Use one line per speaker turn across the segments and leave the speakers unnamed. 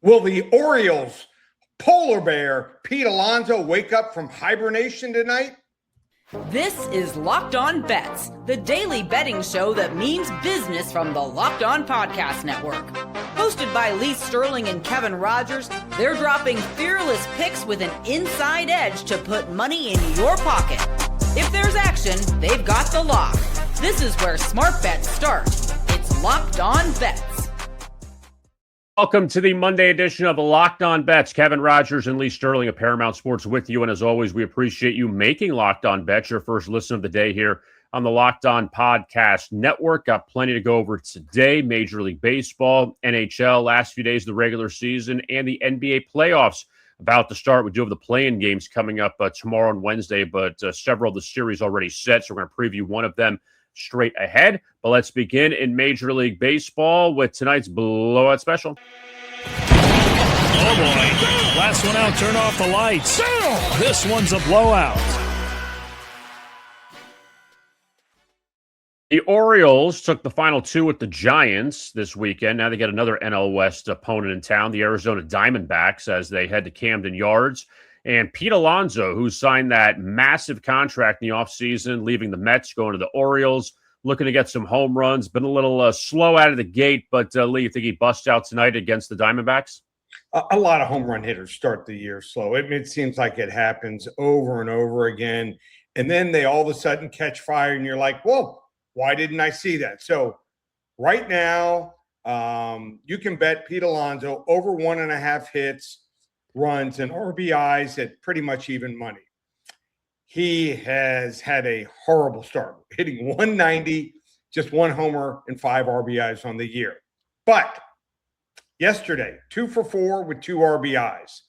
Will the Orioles polar bear Pete Alonso wake up from hibernation tonight?
This is Locked On Bets, the daily betting show that means business from the Locked On Podcast Network. Hosted by Lee Sterling and Kevin Rogers, they're dropping fearless picks with an inside edge to put money in your pocket. If there's action, they've got the lock. This is where smart bets start. It's Locked On Bets.
Welcome to the Monday edition of the Locked On Bets. Kevin Rogers and Lee Sterling of Paramount Sports with you. And as always, we appreciate you making Locked On Bets your first listen of the day here on the Locked On Podcast Network. Got plenty to go over today. Major League Baseball, NHL, last few days of the regular season, and the NBA playoffs about to start. We do have the play-in games coming up tomorrow and Wednesday, but several of the series already set, so we're going to preview one of them straight ahead. But let's begin in Major League Baseball with tonight's blowout special.
Oh boy. Last one out, turn off the lights. This one's a blowout.
The Orioles took the final two with the Giants this weekend. Now they get another NL West opponent in town, the Arizona Diamondbacks, as they head to Camden Yards. And Pete Alonso, who signed that massive contract in the offseason, leaving the Mets, going to the Orioles, looking to get some home runs. Been a little slow out of the gate, but Lee, you think he busts out tonight against the Diamondbacks?
A lot of home run hitters start the year slow. It seems like it happens over and over again. And then they all of a sudden catch fire, and you're like, whoa, why didn't I see that? So right now, you can bet Pete Alonso over 1.5 hits, runs, and RBIs at pretty much even money. He has had a horrible start, hitting 190, just one homer and 5 RBIs on the year. But yesterday, 2 for 4 with 2 RBIs.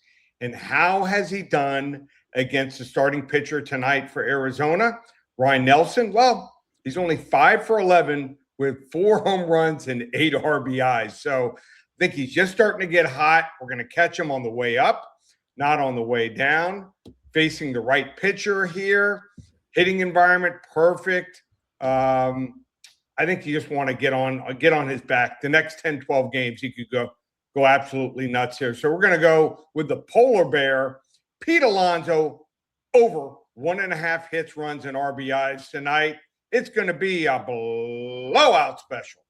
And how has he done against the starting pitcher tonight for Arizona, Ryan Nelson? Well, he's only 5 for 11 with 4 home runs and 8 RBIs. So I think he's just starting to get hot. We're going to catch him on the way up, not on the way down. Facing the right pitcher here. Hitting environment, perfect. I think you just want to get on his back. The next 10, 12 games, he could go absolutely nuts here. So we're going to go with the polar bear, Pete Alonso, over 1.5 hits, runs, and RBIs tonight. It's going to be a blowout special.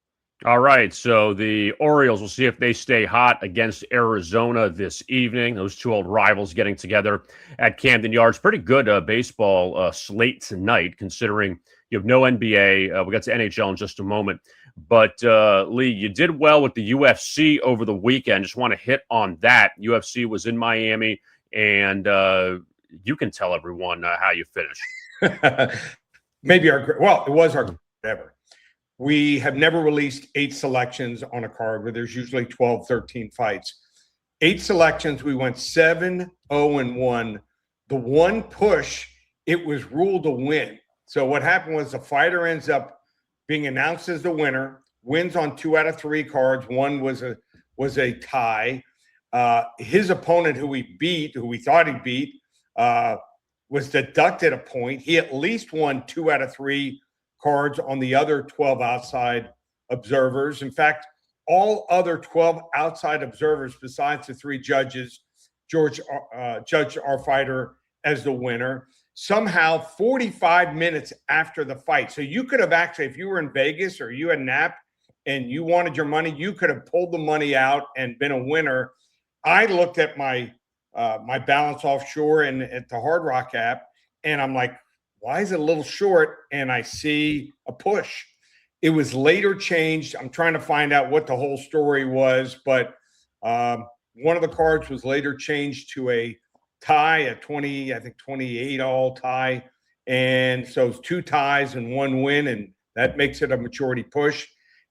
All right, so the Orioles, will see if they stay hot against Arizona this evening. Those two old rivals getting together at Camden Yards. Pretty good baseball slate tonight, considering you have no NBA. We'll get to NHL in just a moment. But, Lee, you did well with the UFC over the weekend. Just want to hit on that. UFC was in Miami, and you can tell everyone how you finished.
It was our ever. We have never released 8 selections on a card where there's usually 12, 13 fights. 8 selections. We went 7-0-1. The one push, it was ruled a win. So what happened was the fighter ends up being announced as the winner, wins on 2 out of 3 cards. One was a tie. His opponent, who we thought he beat, was deducted a point. He at least won 2 out of 3 cards on the other 12 outside observers. In fact, all other 12 outside observers besides the 3 judges, judged our fighter as the winner. Somehow 45 minutes after the fight. So you could have actually, if you were in Vegas or you had an app and you wanted your money, you could have pulled the money out and been a winner. I looked at my balance offshore and at the Hard Rock app, and I'm like, why is it a little short? And I see a push. It was later changed. I'm trying to find out what the whole story was, but one of the cards was later changed to a tie, a 28 all tie. And so it's 2 ties and 1 win, and that makes it a majority push.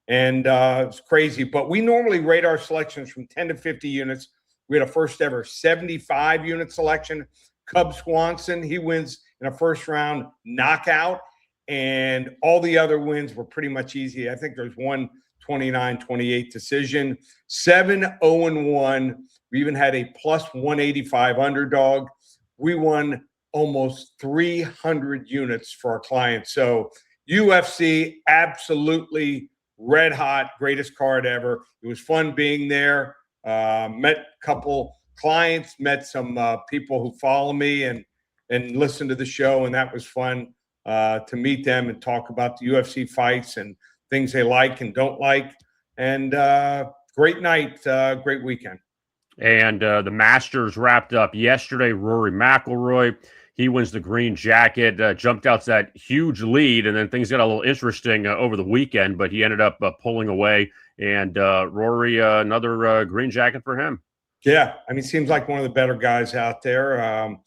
And it's crazy. But we normally rate our selections from 10 to 50 units. We had a first ever 75 unit selection. Cub Swanson, he wins in a first round knockout, and all the other wins were pretty much easy. I think there's one 29-28 decision. 7-0-1. We even had a plus 185 underdog. We won almost 300 units for our clients. So UFC, absolutely red hot, greatest card ever. It was fun being there. Met a couple clients, met some people who follow me and listen to the show, and that was fun to meet them and talk about the UFC fights and things they like and don't like. And great night, great weekend.
And the Masters wrapped up yesterday. Rory McIlroy, he wins the green jacket, jumped out to that huge lead, and then things got a little interesting over the weekend, but he ended up pulling away. And Rory, another green jacket for him.
Yeah, I mean, seems like one of the better guys out there.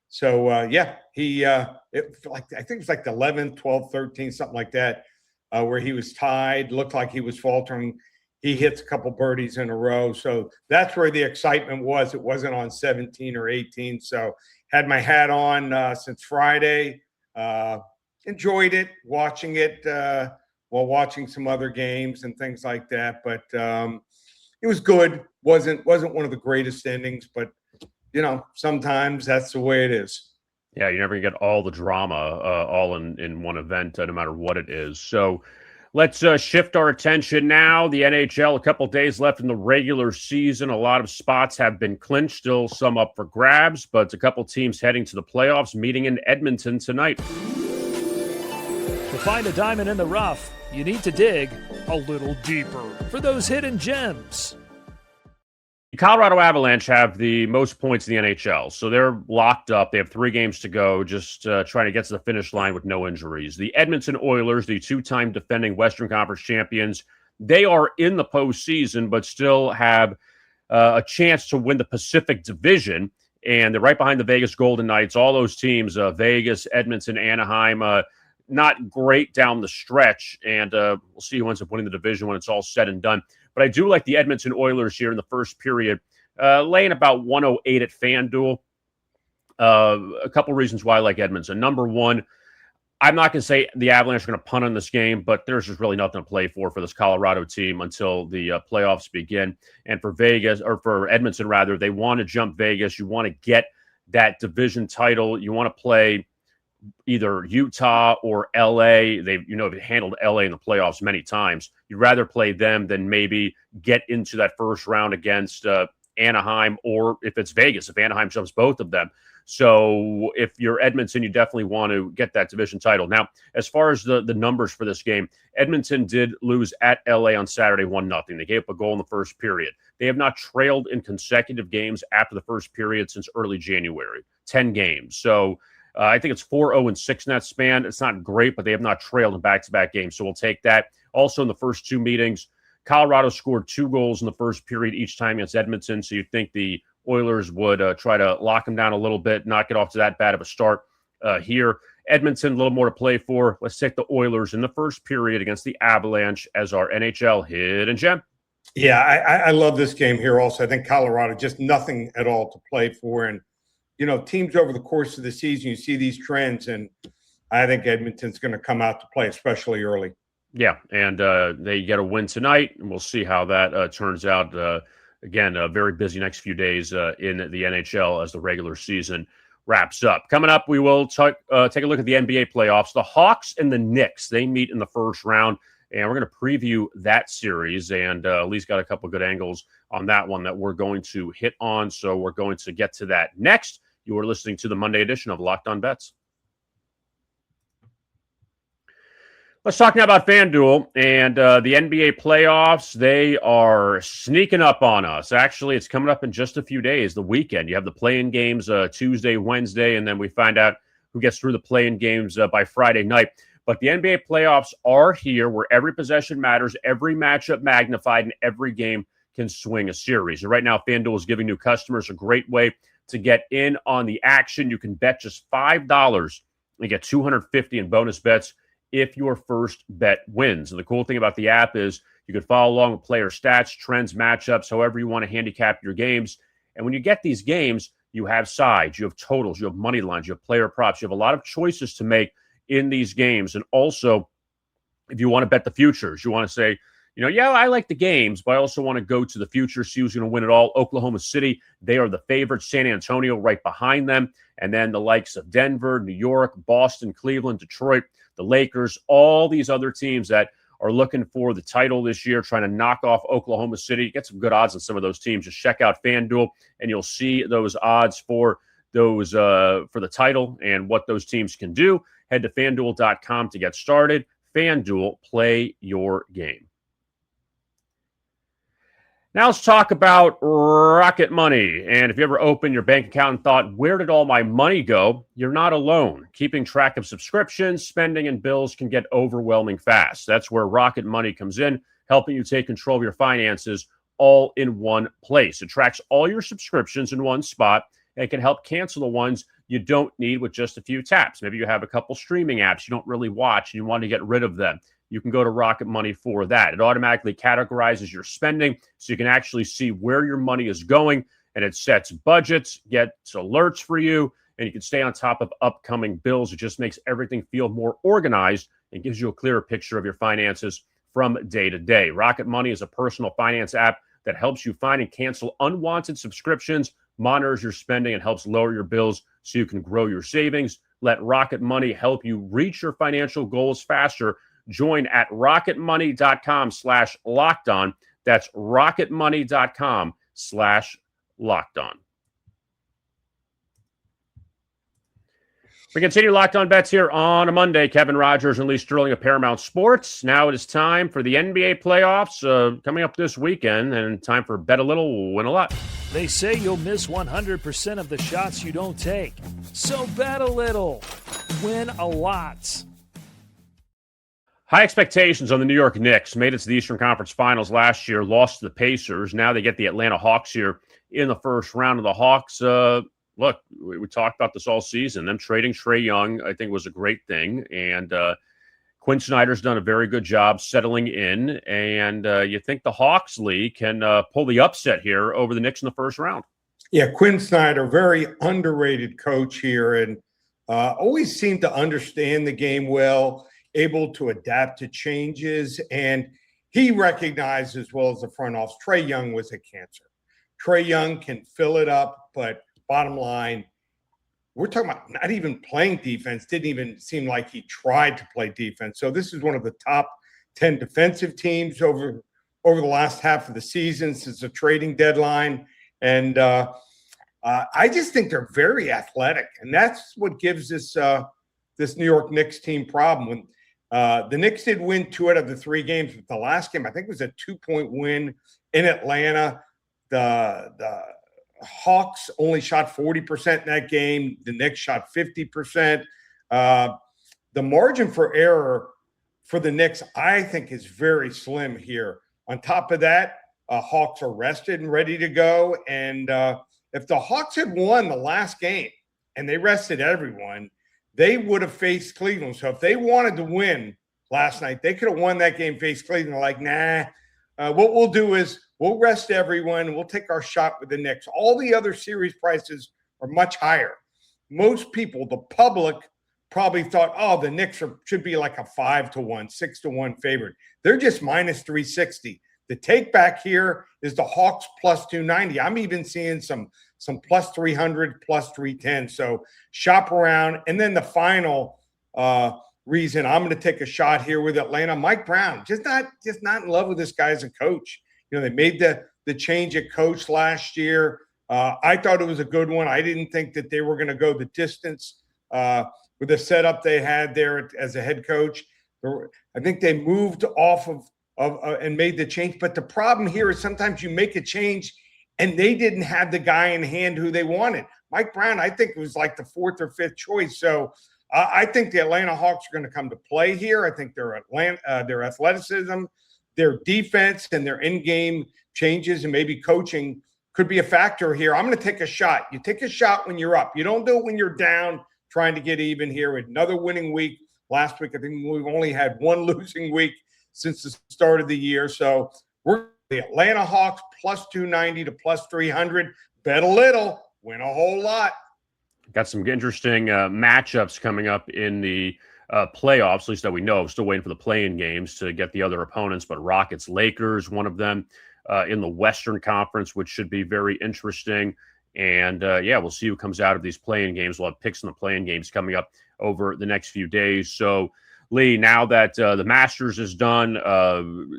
He I think it was like the 11th, 12th, 13th, something like that, where he was tied, looked like he was faltering. He hits a couple birdies in a row. So that's where the excitement was. It wasn't on 17 or 18. So had my hat on since Friday. Enjoyed it, watching it while watching some other games and things like that. But it was good. Wasn't one of the greatest endings, but sometimes that's the way it is.
Yeah, you never get all the drama all in one event, no matter what it is. So let's shift our attention now. The NHL, a couple days left in the regular season. A lot of spots have been clinched, still some up for grabs, but a couple teams heading to the playoffs, meeting in Edmonton tonight.
To find a diamond in the rough, you need to dig a little deeper for those hidden gems.
The Colorado Avalanche have the most points in the NHL, so they're locked up. They have 3 games to go, just trying to get to the finish line with no injuries. The Edmonton Oilers, the 2-time defending Western Conference champions, they are in the postseason, but still have a chance to win the Pacific Division, and they're right behind the Vegas Golden Knights. All those teams, Vegas, Edmonton, Anaheim, not great down the stretch, and we'll see who ends up winning the division when it's all said and done. But I do like the Edmonton Oilers here in the first period, laying about 108 at FanDuel. A couple reasons why I like Edmonton. Number one, I'm not going to say the Avalanche are going to punt on this game, but there's just really nothing to play for this Colorado team until the playoffs begin. And for Vegas, or for Edmonton rather, they want to jump Vegas. You want to get that division title. You want to play either Utah or LA. They've handled LA in the playoffs many times. You'd rather play them than maybe get into that first round against Anaheim, or if it's Vegas, if Anaheim jumps both of them. So if you're Edmonton, you definitely want to get that division title. Now, as far as the numbers for this game, Edmonton did lose at LA on Saturday 1-0. They gave up a goal in the first period. They have not trailed in consecutive games after the first period since early January, 10 games. So I think it's 4-0-6 in that span. It's not great, but they have not trailed in back-to-back games, so we'll take that. Also, in the first 2 meetings, Colorado scored 2 goals in the first period each time against Edmonton, so you'd think the Oilers would try to lock them down a little bit, not get off to that bad of a start here. Edmonton, a little more to play for. Let's take the Oilers in the first period against the Avalanche as our NHL hidden gem.
Yeah, I love this game here also. I think Colorado, just nothing at all to play for, and teams over the course of the season, you see these trends, and I think Edmonton's going to come out to play, especially early.
Yeah, and they get a win tonight, and we'll see how that turns out. Again, a very busy next few days in the NHL as the regular season wraps up. Coming up, we will take a look at the NBA playoffs. The Hawks and the Knicks, they meet in the first round, and we're going to preview that series, and Lee's got a couple good angles on that one that we're going to hit on, so we're going to get to that next. You are listening to the Monday edition of Locked On Bets. Let's talk now about FanDuel and the NBA playoffs. They are sneaking up on us. Actually, it's coming up in just a few days, the weekend. You have the play-in games Tuesday, Wednesday, and then we find out who gets through the play-in games by Friday night. But the NBA playoffs are here, where every possession matters, every matchup magnified, and every game can swing a series. And right now, FanDuel is giving new customers a great way to get in on the action. You can bet just $5 and get $250 in bonus bets if your first bet wins. And the cool thing about the app is you can follow along with player stats, trends, matchups, however you want to handicap your games. And when you get these games, you have sides, you have totals, you have money lines, you have player props. You have a lot of choices to make in these games. And also, if you want to bet the futures, you want to say, I like the games, but I also want to go to the future, see who's going to win it all. Oklahoma City, they are the favorites. San Antonio right behind them. And then the likes of Denver, New York, Boston, Cleveland, Detroit, the Lakers, all these other teams that are looking for the title this year, trying to knock off Oklahoma City. Get some good odds on some of those teams. Just check out FanDuel, and you'll see those odds for those for the title and what those teams can do. Head to FanDuel.com to get started. FanDuel, play your game. Now let's talk about Rocket Money. And if you ever opened your bank account and thought, where did all my money go? You're not alone. Keeping track of subscriptions, spending, and bills can get overwhelming fast. That's where Rocket Money comes in, helping you take control of your finances all in one place. It tracks all your subscriptions in one spot, and it can help cancel the ones you don't need with just a few taps. Maybe you have a couple streaming apps you don't really watch and you want to get rid of them. You can go to Rocket Money for that. It automatically categorizes your spending so you can actually see where your money is going, and it sets budgets, gets alerts for you, and you can stay on top of upcoming bills. It just makes everything feel more organized and gives you a clearer picture of your finances from day to day. Rocket Money is a personal finance app that helps you find and cancel unwanted subscriptions, monitors your spending, and helps lower your bills so you can grow your savings. Let Rocket Money help you reach your financial goals faster. Join at rocketmoney.com/lockedon. That's rocketmoney.com/lockedon. We continue Locked On Bets here on a Monday. Kevin Rogers and Lee Sterling of Paramount Sports. Now it is time for the NBA playoffs coming up this weekend, and time for Bet a Little, Win a Lot.
They say you'll miss 100% of the shots you don't take. So bet a little, win a lot.
High expectations on the New York Knicks. Made it to the Eastern Conference Finals last year, lost to the Pacers. Now they get the Atlanta Hawks here in the first round. Of the Hawks, look, we talked about this all season. Them trading Trae Young, I think, was a great thing. And Quinn Snyder's done a very good job settling in. And you think the Hawks, Lee, can pull the upset here over the Knicks in the first round?
Yeah, Quinn Snyder, very underrated coach here, and always seemed to understand the game well, able to adapt to changes, and he recognized, as well as the front office, Trae Young was a cancer. Trae Young can fill it up, but bottom line, we're talking about not even playing defense. Didn't even seem like he tried to play defense. So this is one of the top 10 defensive teams over the last half of the season since the trading deadline. And I just think they're very athletic, and that's what gives this New York Knicks team problem. When the Knicks did win 2 out of the 3 games, but the last game I think was a 2-point win in Atlanta. The Hawks only shot 40% in that game. The Knicks shot 50%. The margin for error for the Knicks, I think, is very slim here. On top of that, Hawks are rested and ready to go. And if the Hawks had won the last game and they rested everyone, they would have faced Cleveland. So if they wanted to win last night, they could have won that game, faced Cleveland. Like, nah, what we'll do is we'll rest everyone. We'll take our shot with the Knicks. All the other series prices are much higher. Most people, the public, probably thought, oh, the Knicks should be like a 5-1, 6-1 favorite. They're just minus 360. The take back here is the Hawks plus 290. I'm even seeing some plus 300, plus 310. So shop around. And then the final reason I'm going to take a shot here with Atlanta, Mike Brown, just not in love with this guy as a coach. You know, they made the change at coach last year. I thought it was a good one. I didn't think that they were going to go the distance with the setup they had there as a head coach. I think they moved off of and made the change. But the problem here is sometimes you make a change and they didn't have the guy in hand who they wanted. Mike Brown, I think, it was like the 4th or 5th choice. So I think the Atlanta Hawks are going to come to play here. I think their athleticism, their defense, and their in-game changes and maybe coaching could be a factor here. I'm going to take a shot. You take a shot when you're up. You don't do it when you're down, trying to get even here. With another winning week last week, I think we've only had one losing week since the start of the year. So we're the Atlanta Hawks plus 290 to plus 300. Bet a little, win a whole lot.
Got some interesting matchups coming up in the playoffs, at least that we know. Still waiting for the play-in games to get the other opponents, but Rockets, Lakers, one of them in the Western Conference, which should be very interesting. And we'll see who comes out of these play-in games. We'll have picks in the play-in games coming up over the next few days. So Lee, now that the Masters is done,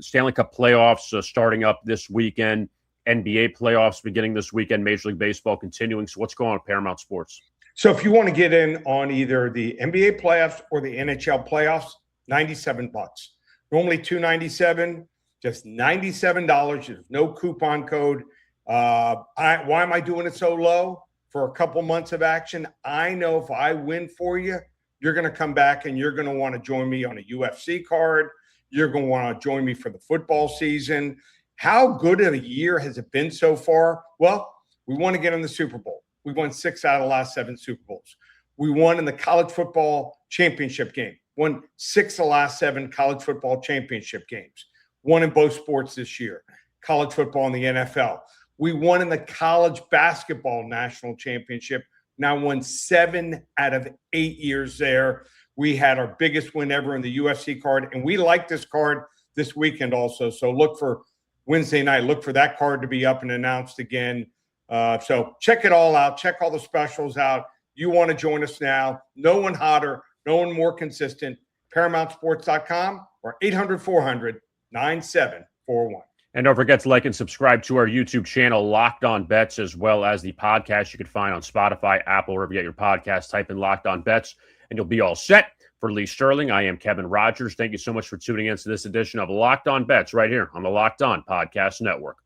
Stanley Cup playoffs starting up this weekend, NBA playoffs beginning this weekend, Major League Baseball continuing. So what's going on at Paramount Sports?
So if you want to get in on either the NBA playoffs or the NHL playoffs, $97. Normally $297, just $97. There's no coupon code. Why am I doing it so low? For a couple months of action, I know if I win for you, you're going to come back and you're going to want to join me on a UFC card. You're going to want to join me for the football season. How good of a year has it been so far? Well, we want to get in the Super Bowl. We won 6 out of the last 7 Super Bowls. We won in the college football championship game. Won 6 of the last 7 college football championship games. Won in both sports this year. College football and the NFL. We won in the college basketball national championship. Now won 7 out of 8 years there. We had our biggest win ever in the UFC card. And we like this card this weekend also. So look for Wednesday night. Look for that card to be up and announced again. So check it all out. Check all the specials out. You want to join us now. No one hotter. No one more consistent. ParamountSports.com or 800-400-9741.
And don't forget to like and subscribe to our YouTube channel, Locked On Bets, as well as the podcast you can find on Spotify, Apple, wherever you get your podcast. Type in Locked On Bets, and you'll be all set. For Lee Sterling, I am Kevin Rogers. Thank you so much for tuning in to this edition of Locked On Bets right here on the Locked On Podcast Network.